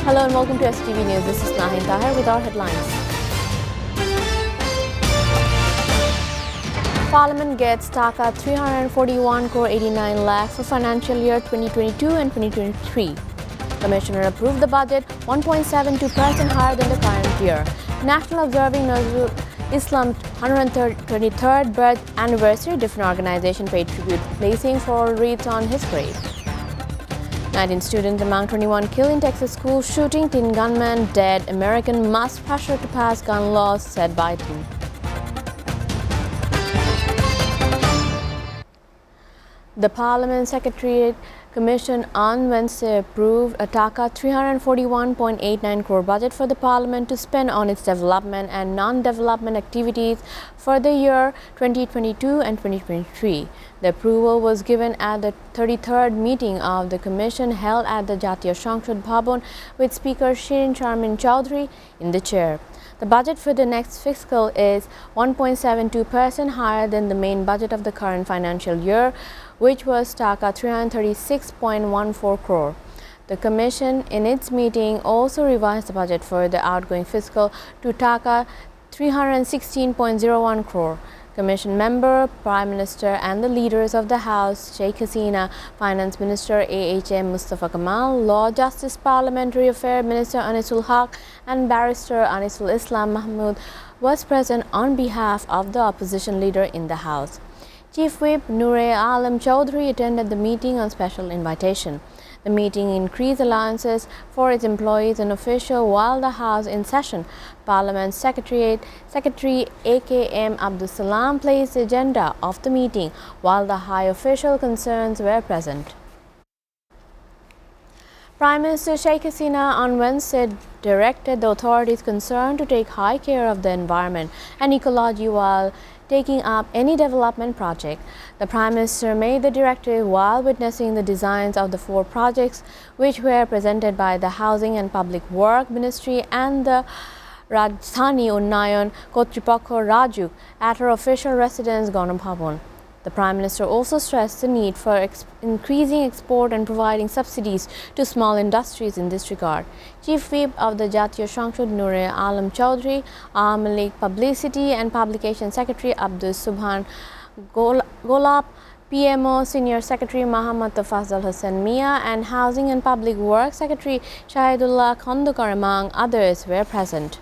Hello and welcome to SATV News. This is Nahin Tahir with our headlines. Parliament gets Dhaka 341 crore 89 lakh for financial year 2022 and 2023. Commissioner approved the budget 1.72% higher than the current year. National Observing Nazrul Islam's 123rd birth anniversary, different organization paid tribute, placing floral wreaths on his grave. 19 students among 21 killed in Texas school shooting, 10 gunmen dead. American must pressure to pass gun laws, said Biden. The Parliament Secretariat Commission on Wednesday approved a Dhaka 341.89 crore budget for the Parliament to spend on its development and non-development activities for the year 2022 and 2023. The approval was given at the 33rd meeting of the Commission held at the Jatiya Sanshad Bhavan with Speaker Shirin Sharmin Chowdhury in the chair. The budget for the next fiscal is 1.72% higher than the main budget of the current financial year, which was Dhaka 336.14 crore. The Commission, in its meeting, also revised the budget for the outgoing fiscal to Dhaka 316.01 crore. Commission member, Prime Minister and the leaders of the House, Sheikh Hasina, Finance Minister AHM Mustafa Kamal, Law, Justice, Parliamentary Affairs Minister Anisul Haq and Barrister Anisul Islam Mahmood was present on behalf of the opposition leader in the House. Chief Whip Noor Alam Chowdhury attended the meeting on special invitation. The meeting increased allowances for its employees and officials while the House in session. Parliament Secretary AKM Abdul Salam placed the agenda of the meeting while the high official concerns were present. Prime Minister Sheikh Hasina on Wednesday directed the authorities concerned to take high care of the environment and ecology while taking up any development project. The Prime Minister made the directive while witnessing the designs of the 4 projects which were presented by the Housing and Public Work Ministry and the Rajdhani Unnayan Kotripakho Rajuk at her official residence Garam Bhavan. The Prime Minister also stressed the need for increasing export and providing subsidies to small industries in this regard. Chief Whip of the Jatiya Sanshad Noor Alam Chowdhury, Malik Publicity and Publication Secretary Abdul Subhan Golap, PMO Senior Secretary Muhammad Tafazal Hassan Mia and Housing and Public Works Secretary Shahidullah Khandukar among others were present.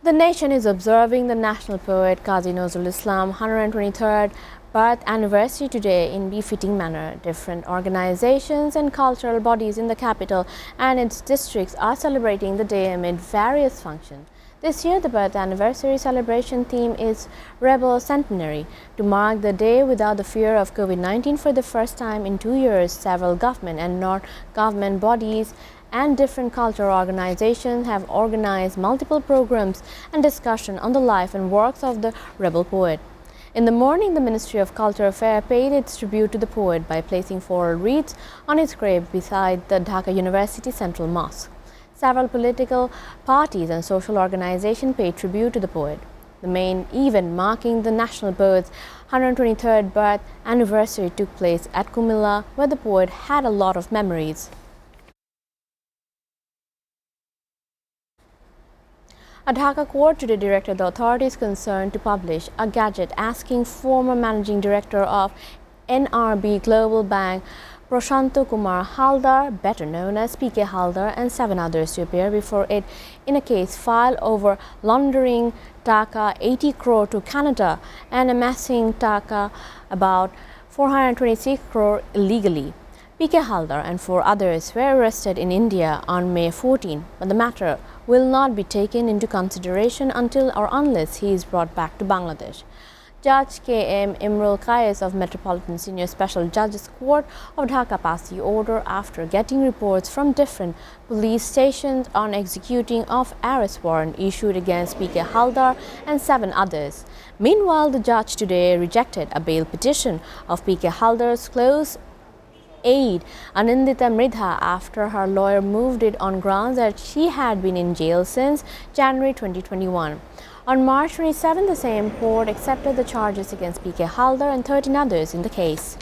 The nation is observing the national poet Qazi Nazrul Islam's 123rd birth anniversary today in befitting manner. Different organizations and cultural bodies in the capital and its districts are celebrating the day amid various functions. This year, the birth anniversary celebration theme is Rebel Centenary. To mark the day without the fear of COVID-19 for the first time in 2 years, several government and non-government bodies and different cultural organizations have organized multiple programs and discussion on the life and works of the rebel poet. In the morning, the Ministry of Cultural Affairs paid its tribute to the poet by placing floral wreaths on his grave beside the Dhaka University Central Mosque. Several political parties and social organizations paid tribute to the poet. The main event marking the national poet's 123rd birth anniversary took place at Kumilla, where the poet had a lot of memories. A Dhaka court today directed the authorities concerned to publish a gazette asking former managing director of NRB Global Bank Prashanto Kumar Haldar, better known as PK Haldar, and 7 others to appear before it in a case filed over laundering Dhaka 80 crore to Canada and amassing Dhaka about 426 crore illegally. PK Haldar and 4 others were arrested in India on May 14, but the matter will not be taken into consideration until or unless he is brought back to Bangladesh. Judge K.M. Imrul Qais of Metropolitan Senior Special Judges Court of Dhaka passed the order after getting reports from different police stations on executing of arrest warrant issued against PK Haldar and 7 others. Meanwhile, the judge today rejected a bail petition of PK Haldar's close aide Anindita Mridha after her lawyer moved it on grounds that she had been in jail since January 2021. On March 27, the same court accepted the charges against PK Haldar and 13 others in the case.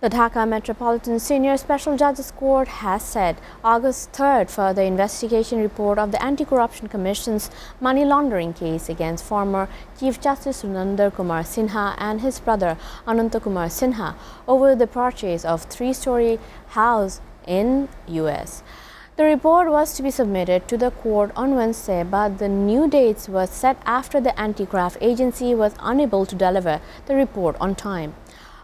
The Dhaka Metropolitan Senior Special Judges Court has said August 3rd for the investigation report of the Anti-Corruption Commission's money laundering case against former Chief Justice Surinder Kumar Sinha and his brother Ananta Kumar Sinha over the purchase of three-story house in US. The report was to be submitted to the court on Wednesday, but the new dates were set after the anti-graft agency was unable to deliver the report on time.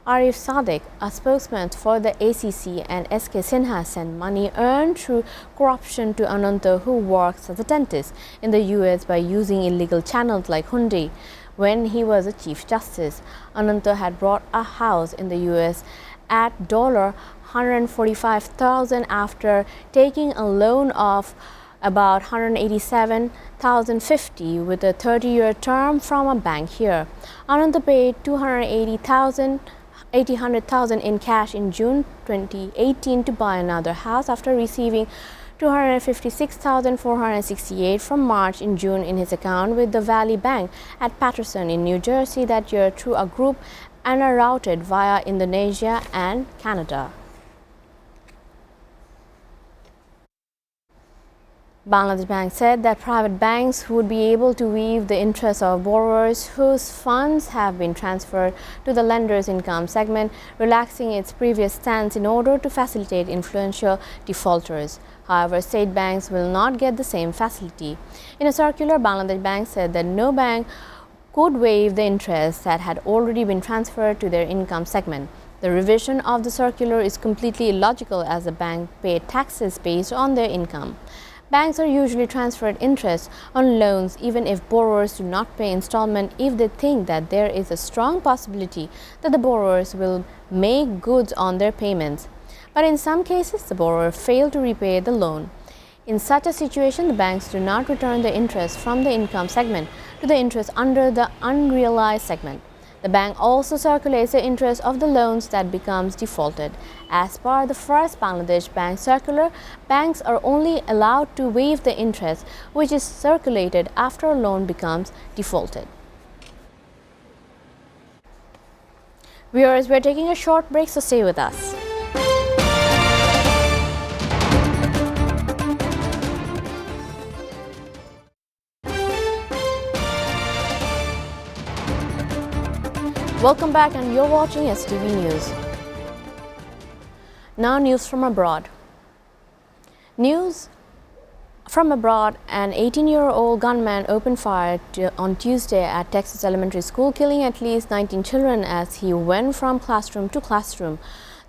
Arif Sadiq, a spokesman for the ACC, and SK Sinha sent money earned through corruption to Ananta, who works as a dentist in the US by using illegal channels like Hundi. When he was a Chief Justice, Ananta had bought a house in the US at $145,000 after taking a loan of about $187,050 with a 30-year term from a bank here. Ananta paid $800,000 in cash in June 2018 to buy another house after receiving $256,468 from March and June in his account with the Valley Bank at Paterson in New Jersey that year through a group and are routed via Indonesia and Canada. Bangladesh Bank said that private banks would be able to waive the interest of borrowers whose funds have been transferred to the lender's income segment, relaxing its previous stance in order to facilitate influential defaulters. However, state banks will not get the same facility. In a circular, Bangladesh Bank said that no bank could waive the interest that had already been transferred to their income segment. The revision of the circular is completely illogical as the bank paid taxes based on their income. Banks are usually transferred interest on loans even if borrowers do not pay installment if they think that there is a strong possibility that the borrowers will make good on their payments. But in some cases, the borrower failed to repay the loan. In such a situation, the banks do not return the interest from the income segment to the interest under the unrealized segment. The bank also circulates the interest of the loans that becomes defaulted. As per the first Bangladesh Bank circular, banks are only allowed to waive the interest which is circulated after a loan becomes defaulted. Viewers, we are taking a short break, so stay with us. Welcome back, and you're watching SATV News. Now news from abroad. News from abroad, an 18-year-old gunman opened fire on Tuesday at Texas Elementary School, killing at least 19 children as he went from classroom to classroom.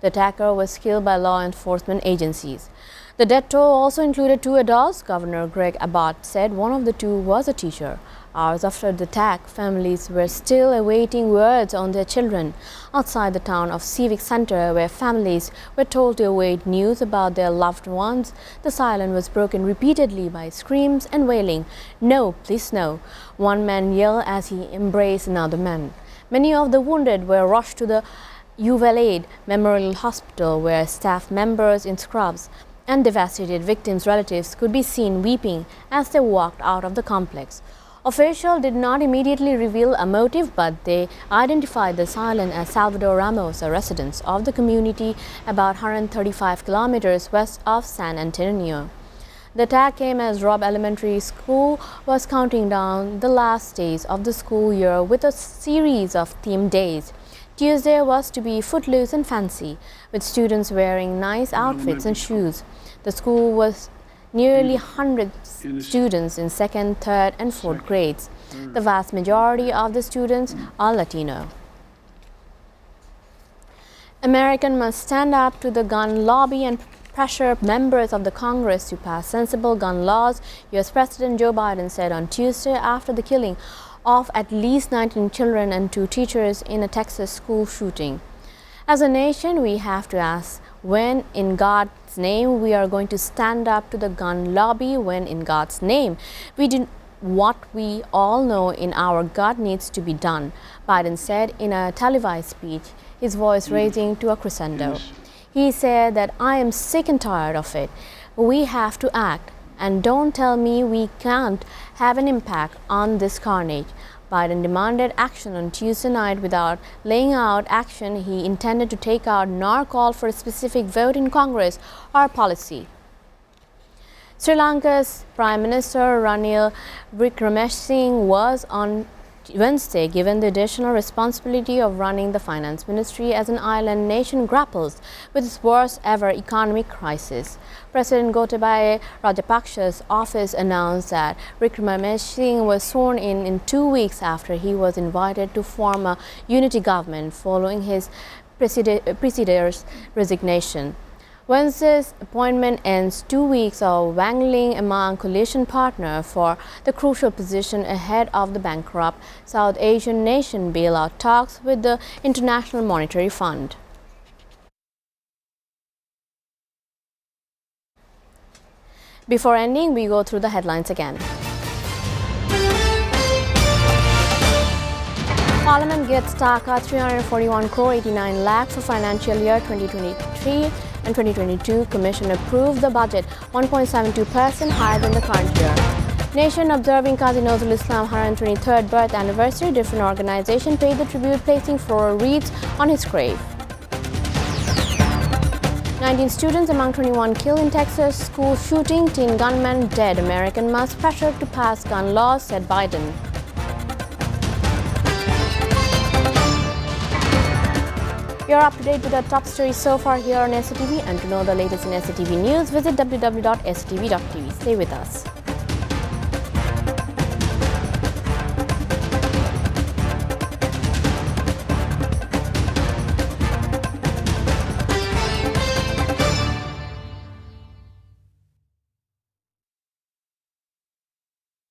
The attacker was killed by law enforcement agencies. The death toll also included 2 adults. Governor Greg Abbott said one of the 2 was a teacher. Hours after the attack, families were still awaiting words on their children. Outside the town of Civic Center, where families were told to await news about their loved ones, the silence was broken repeatedly by screams and wailing. "No, please no," one man yelled as he embraced another man. Many of the wounded were rushed to the Uvalade Memorial Hospital, where staff members in scrubs and devastated victims' relatives could be seen weeping as they walked out of the complex. Officials did not immediately reveal a motive, but they identified the assailant as Salvador Ramos, a resident of the community about 135 kilometers west of San Antonio. The attack came as Robb Elementary School was counting down the last days of the school year with a series of themed days. Tuesday was to be footloose and fancy, with students wearing nice outfits and shoes. The school was nearly 100 students in 2nd, 3rd and 4th grades. The vast majority of the students are Latino. Americans must stand up to the gun lobby and pressure members of the Congress to pass sensible gun laws, U.S. President Joe Biden said on Tuesday after the killing of at least 19 children and 2 teachers in a Texas school shooting. As a nation, we have to ask, when in God's name we are going to stand up to the gun lobby, when in God's name we do what we all know in our gut needs to be done, Biden said in a televised speech, his voice raising to a crescendo. He said that I am sick and tired of it. We have to act, and don't tell me we can't have an impact on this carnage. Biden demanded action on Tuesday night without laying out action he intended to take out nor call for a specific vote in Congress or policy. Sri Lanka's Prime Minister Ranil Wickremesinghe was on Wednesday given the additional responsibility of running the finance ministry as an island nation grapples with its worst ever economic crisis. President Gotabaya Rajapaksa's office announced that Wickremesinghe was sworn in 2 weeks after he was invited to form a unity government following his predecessor's resignation. Wednesday's appointment ends 2 weeks of wrangling among coalition partners for the crucial position ahead of the bankrupt South Asian nation bailout talks with the International Monetary Fund. Before ending, we go through the headlines again. Parliament gets Dhaka 341 crore 89 lakh for financial year 2023 and 2022. Commission approved the budget 1.72% higher than the current year. Nation observing Qazi Nazrul Islam's 123rd birth anniversary. Different organization paid the tribute, placing floral wreaths on his grave. 19 students among 21 killed in Texas school shooting. Teen gunman dead. American must pressure to pass gun laws, said Biden. You're up to date with the top stories so far here on SATV, and to know the latest in SATV news, visit www.satv.tv. Stay with us.